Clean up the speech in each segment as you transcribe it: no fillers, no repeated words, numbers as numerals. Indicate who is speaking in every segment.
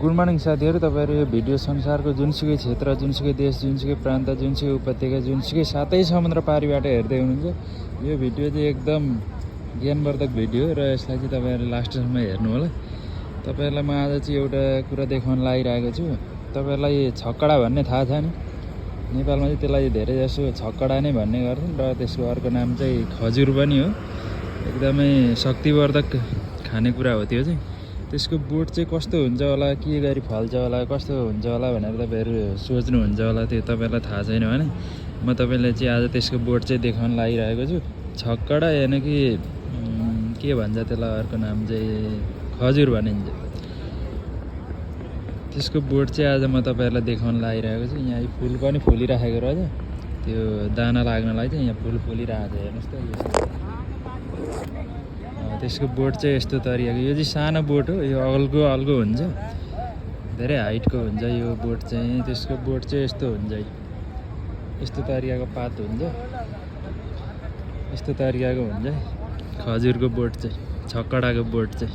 Speaker 1: Good morning साथीहरू, तपाईँहरू यो भिडियो संसारको जुनसुकै क्षेत्र, जुनसुकै देश, जुनसुकै प्रान्त, जुनसुकै उपत्यका, जुनसुकै सातै समुद्र पारीबाट हेर्दै हुनुहुन्छ। यो भिडियो चाहिँ एकदम ज्ञानवर्धक भिडियो र यसलाई चाहिँ तपाईँहरूले लास्टसम्म हेर्नु होला। तपाईँहरूलाई म आज चाहिँ एउटा कुरा देखाउन लागिरहेको छु। तपाईँहरूलाई छक्कडा भन्ने थाहा छ नि? नेपालमा चाहिँ त्यसलाई धेरै जसो छक्कडा नै भन्ने गर्छन् र त्यसको अर्को नाम चाहिँ खजुर पनि हो। एकदमै शक्तिवर्धक खानेकुरा हो त्यो चाहिँ। त्यसको बोट चाहिँ कस्तो हुन्छ होला, के गरी फल्छ होला, कस्तो हुन्छ होला भनेर तपाईँहरू सोच्नुहुन्छ होला। त्यो तपाईँलाई थाहा छैन भने म तपाईँलाई चाहिँ आज त्यसको बोट चाहिँ देखाउन लागिरहेको छु। छक्कडा यानि कि के भन्छ त्यसलाई, अर्को नाम चाहिँ खजुर भनिन्छ। त्यसको बोट चाहिँ आज म तपाईँहरूलाई देखाउन लागिरहेको छु। यहाँ फुल पनि फुलिराखेको रहेछ, त्यो दाना लाग्नलाई चाहिँ यहाँ फुल फुलिरहेको छ। हेर्नुहोस् त, त्यसको बोट चाहिँ यस्तो तरिकाको। यो चाहिँ सानो बोट हो, यो अल्गो अल्गो हुन्छ, धेरै हाइटको हुन्छ यो बोट चाहिँ। त्यसको बोट चाहिँ यस्तो हुन्छ, यस्तो तरिकाको पात हुन्छ, यस्तो तरिकाको हुन्छ खजुरको बोट चाहिँ, छक्कडाको बोट चाहिँ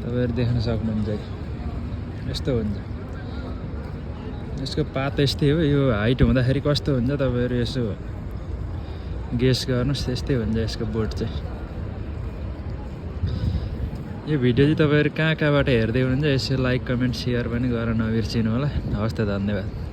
Speaker 1: तपाईँहरू देख्न सक्नुहुन्छ। यस्तो हुन्छ यसको पात, यस्तै हो। यो हाइट हुँदाखेरि कस्तो हुन्छ तपाईँहरू यसो गेस गर्नुहोस्। त्यस्तै हुन्छ यसको बोट चाहिँ। यो भिडियो चाहिँ तपाईँहरू कहाँ कहाँबाट हेर्दै हुनुहुन्छ यसो लाइक, कमेन्ट, सेयर पनि गर्न नबिर्सिनु होला। हवस् त, धन्यवाद।